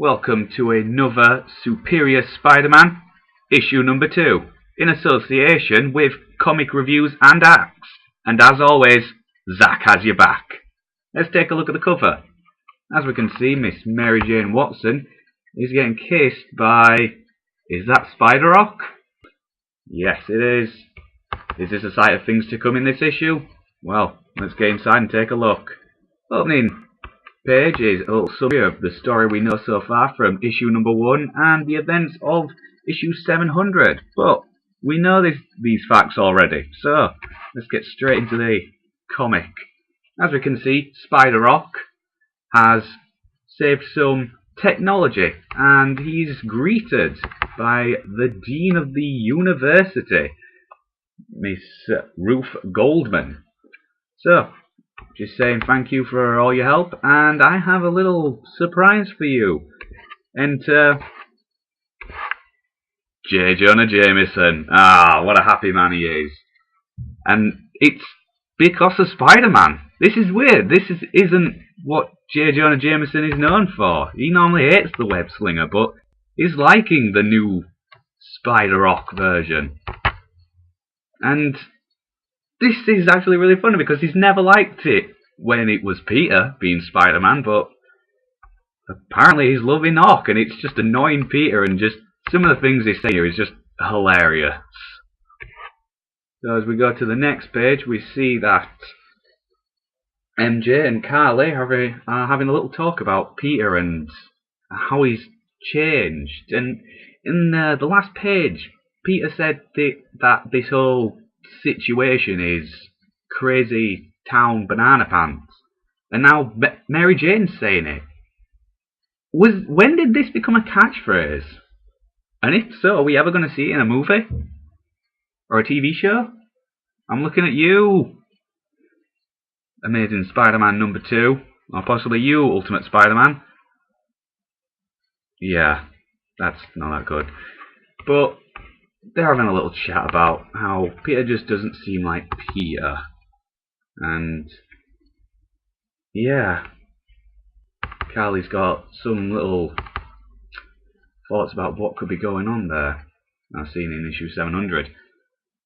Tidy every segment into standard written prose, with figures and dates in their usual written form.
Welcome to another Superior Spider-Man, issue number 2, in association with Comic Reviews and Acts. And as always, Zach has your back. Let's take a look at the cover. As we can see, Miss Mary Jane Watson is getting kissed by... is that Spider-Rock? Yes, it is. Is this a sight of things to come in this issue? Well, let's get inside and take a look. Opening page is a little summary of the story we know so far from issue number 1 and the events of issue 700. But we know these facts already, so let's get straight into the comic. As we can see, Spider-Rock has saved some technology and he's greeted by the Dean of the University, Miss Ruth Goldman. So, just saying thank you for all your help, and I have a little surprise for you. Enter J. Jonah Jameson. Ah, what a happy man he is. And it's because of Spider-Man. This is weird. This isn't what J. Jonah Jameson is known for. He normally hates the web slinger, but he's liking the new Spider-Rock version. And this is actually really funny because he's never liked it when it was Peter being Spider-Man, but apparently he's loving Hawk, and it's just annoying Peter, and just some of the things they say here is just hilarious. So as we go to the next page, we see that MJ and Carly are having a little talk about Peter and how he's changed. And in the last page, Peter said that this whole situation is crazy town banana pants, and now Mary Jane's saying it. When did this become a catchphrase? And if so, are we ever going to see it in a movie or a TV show? I'm looking at you, Amazing Spider-Man number 2, or possibly you, Ultimate Spider-Man. Yeah, that's not that good. But they're having a little chat about how Peter just doesn't seem like Peter. And yeah, Carly's got some little thoughts about what could be going on there. I've seen in issue 700.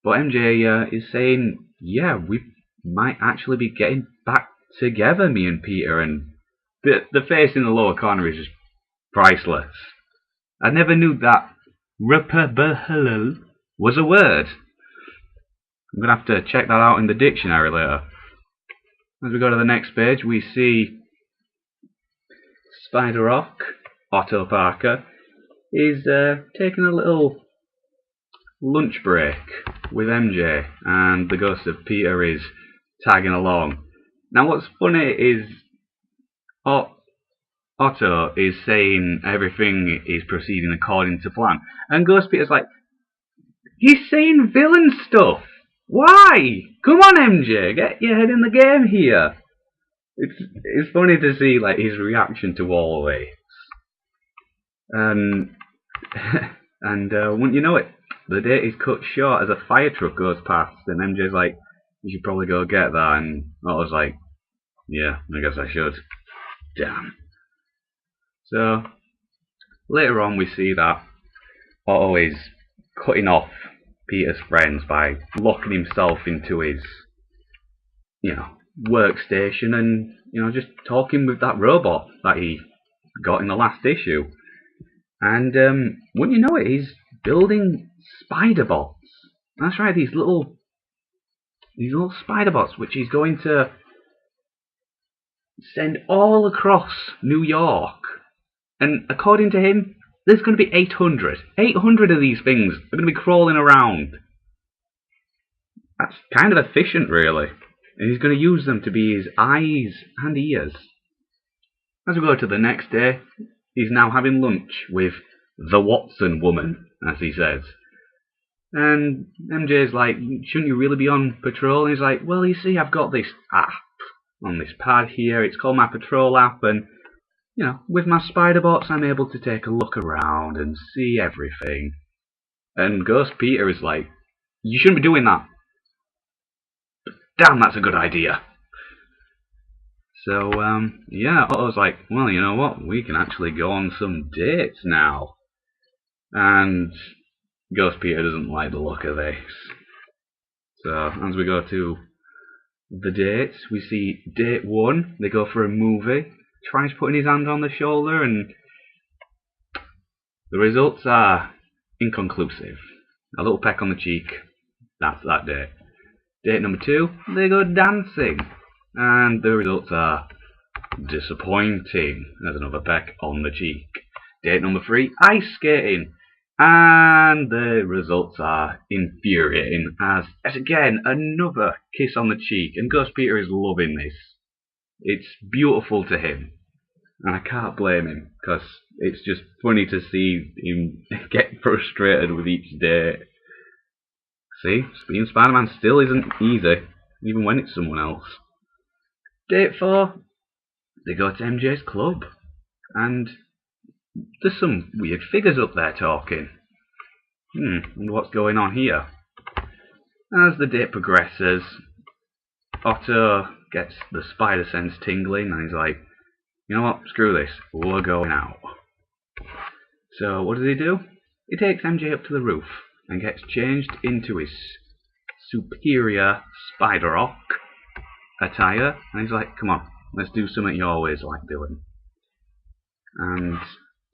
But MJ is saying, yeah, we might actually be getting back together, me and Peter. And the face in the lower corner is just priceless. I never knew that was a word. I'm going to have to check that out in the dictionary later. As we go to the next page, we see Spider-Rock, Otto Parker, is taking a little lunch break with MJ, and the ghost of Peter is tagging along. Now what's funny is Otto is saying everything is proceeding according to plan, and Ghost Peter's like, he's saying villain stuff. Why? Come on, MJ, get your head in the game here. It's funny to see like his reaction to all this. And wouldn't you know it, the date is cut short as a fire truck goes past, and MJ's like, you should probably go get that, and Otto's like, yeah, I guess I should. Damn. So later on we see that Otto is cutting off Peter's friends by locking himself into his, workstation, and just talking with that robot that he got in the last issue. And wouldn't you know it, he's building spider bots. That's right, these little spider bots, which he's going to send all across New York. And according to him, there's going to be 800. 800 of these things are going to be crawling around. That's kind of efficient, really. And he's going to use them to be his eyes and ears. As we go to the next day, he's now having lunch with the Watson woman, as he says. And MJ's like, shouldn't you really be on patrol? And he's like, well, you see, I've got this app on this pad here. It's called my patrol app, and with my spider bots, I'm able to take a look around and see everything. And Ghost Peter is like, you shouldn't be doing that. Damn, that's a good idea. So, yeah, Otto's like, well, you know what? We can actually go on some dates now. And Ghost Peter doesn't like the look of this. So, as we go to the dates, we see date 1. They go for a movie. Tries putting his hand on the shoulder, and the results are inconclusive. A little peck on the cheek. That's that date. Date number 2, they go dancing. And the results are disappointing. There's another peck on the cheek. Date number 3, ice skating. And the results are infuriating, as again, another kiss on the cheek. And Ghost Peter is loving this. It's beautiful to him. And I can't blame him, because it's just funny to see him get frustrated with each date. See, being Spider-Man still isn't easy, even when it's someone else. Date 4, they go to MJ's club, and there's some weird figures up there talking. Wonder what's going on here. As the date progresses, Otto gets the spider sense tingling, and he's like, you know what, screw this, we're going out. So what does he do? He takes MJ up to the roof and gets changed into his superior Spider-Rock attire, and he's like, come on, let's do something you always like doing. And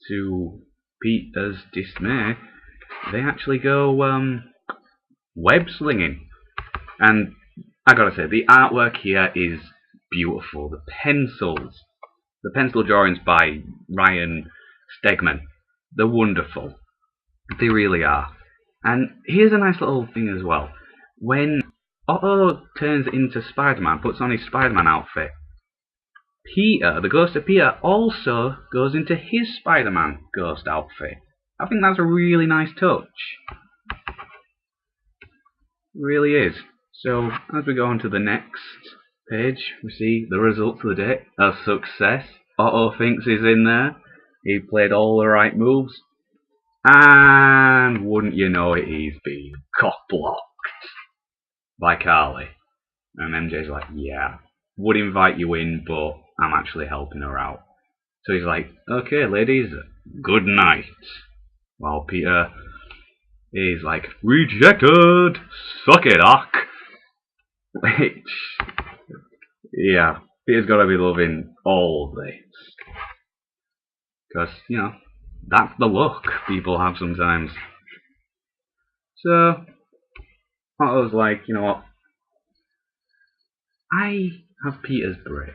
to Peter's dismay, they actually go web slinging. And I gotta say, the artwork here is beautiful. The pencil drawings by Ryan Stegman, they're wonderful. They really are. And here's a nice little thing as well. When Otto turns into Spider-Man, puts on his Spider-Man outfit, Peter, the ghost of Peter, also goes into his Spider-Man ghost outfit. I think that's a really nice touch. It really is. So, as we go on to the next page, we see the results of the day. A success. Otto thinks he's in there. He played all the right moves. And wouldn't you know it, he's been cock-blocked by Carly. And MJ's like, yeah, would invite you in, but I'm actually helping her out. So he's like, okay, ladies, good night. While Peter is like, rejected! Suck it, Ock! Which, yeah, Peter's gotta be loving all of this. Because, you know, that's the look people have sometimes. So, Otto's like, you know what? I have Peter's brain.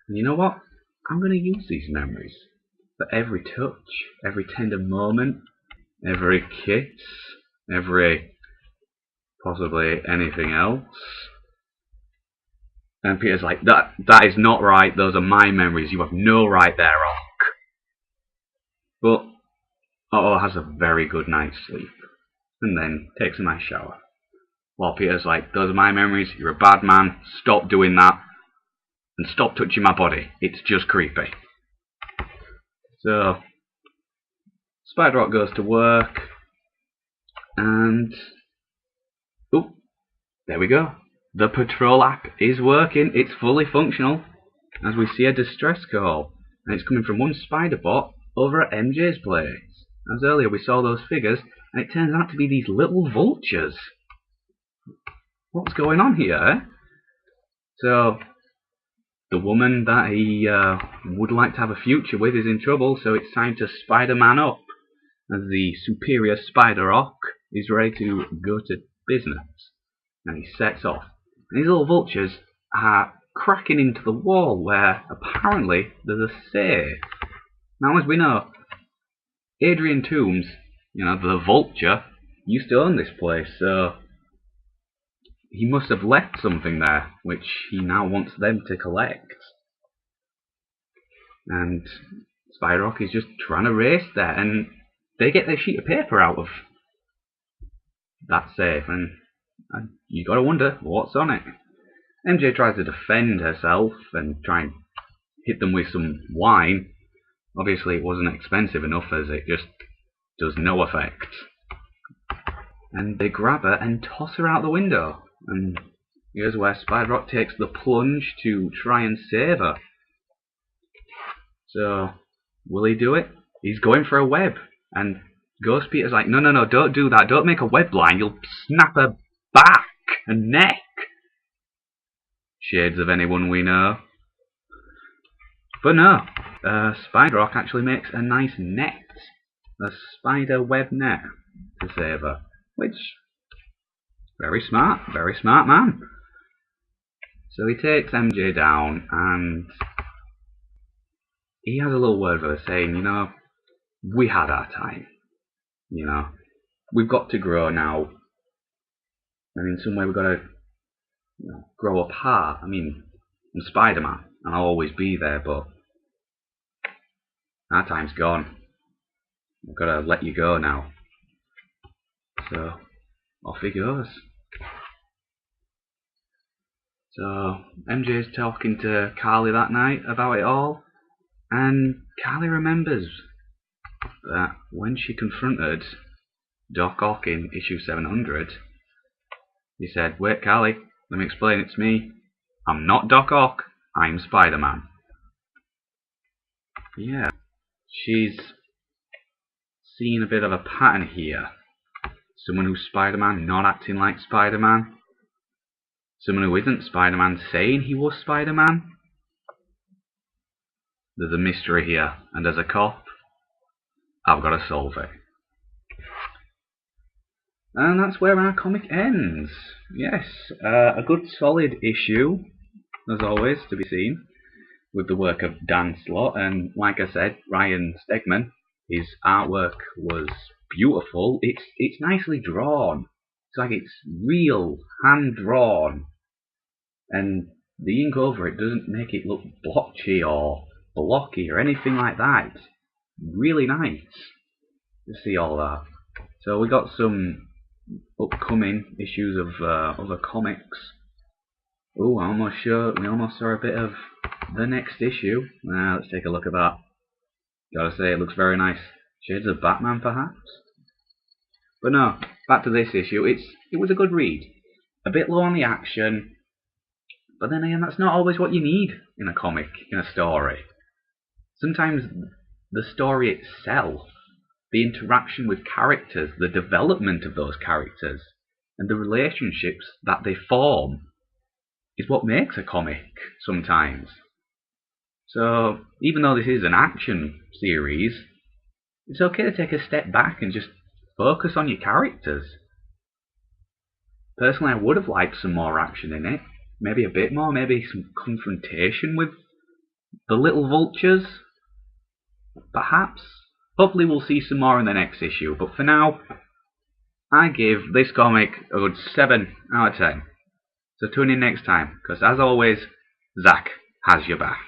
And you know what? I'm going to use these memories for every touch, every tender moment, every kiss, every possibly anything else. And Peter's like, that is not right. Those are my memories. You have no right there, Ock. But Otto has a very good night's sleep, and then takes a nice shower. While Peter's like, those are my memories, you're a bad man, stop doing that, and stop touching my body, it's just creepy. So, Spider-Rock goes to work, and, oh, there we go. The patrol app is working, it's fully functional, as we see a distress call, and it's coming from one Spider-Bot over at MJ's place. As earlier we saw those figures, and it turns out to be these little vultures. What's going on here, eh? So, the woman that he would like to have a future with is in trouble, so it's time to Spider-Man up, as the superior Spider-Rock is ready to go to business. And he sets off. And these little vultures are cracking into the wall where apparently there's a safe. Now, as we know, Adrian Toombs, you know, the vulture, used to own this place, so he must have left something there, which he now wants them to collect. And Spider-Rock is just trying to race there, and they get their sheet of paper out of that safe, and you gotta wonder what's on it. MJ tries to defend herself and try and hit them with some wine. Obviously it wasn't expensive enough, as it just does no effect. And they grab her and toss her out the window. And Here's where Spider-Rock takes the plunge to try and save her. So, will he do it? He's going for a web. And Ghost Peter's like, no, no, no, don't do that. Don't make a web line. You'll snap her back and neck. Shades of anyone we know. But no, Spider-Rock actually makes a nice net. A spider web net to save her. Which, very smart man. So he takes MJ down and he has a little word with her saying, you know, we had our time. You know, we've got to grow now. And in some way we've got to, you know, grow apart. I mean, I'm Spider-Man and I'll always be there, but our time's gone. I've got to let you go now. So, off he goes. So, MJ's talking to Carly that night about it all, and Carly remembers that when she confronted Doc Ock in issue 700, he said, wait Carly, let me explain, it's me. I'm not Doc Ock, I'm Spider-Man. Yeah, she's seen a bit of a pattern here. Someone who's Spider-Man not acting like Spider-Man. Someone who isn't Spider-Man saying he was Spider-Man. There's a mystery here, and as a cop, I've got to solve it. And that's where our comic ends. Yes, a good solid issue, as always, to be seen, with the work of Dan Slott, and like I said, Ryan Stegman. His artwork was beautiful. It's nicely drawn. It's like it's real, hand-drawn. And the ink over it doesn't make it look blotchy or blocky or anything like that. It's really nice to see all that. So we got some upcoming issues of other comics. Oh, we almost saw a bit of the next issue. Let's take a look at that. Gotta say, it looks very nice. Shades of Batman, perhaps? But no, back to this issue. It was a good read. A bit low on the action, but then again, that's not always what you need in a comic, in a story. Sometimes the story itself, the interaction with characters, the development of those characters, and the relationships that they form is what makes a comic sometimes. So, even though this is an action series, it's okay to take a step back and just focus on your characters. Personally, I would have liked some more action in it. Maybe a bit more, maybe some confrontation with the little vultures. Perhaps. Hopefully we'll see some more in the next issue, but for now, I give this comic a good 7 out of 10. So tune in next time, because as always, Zach has your back.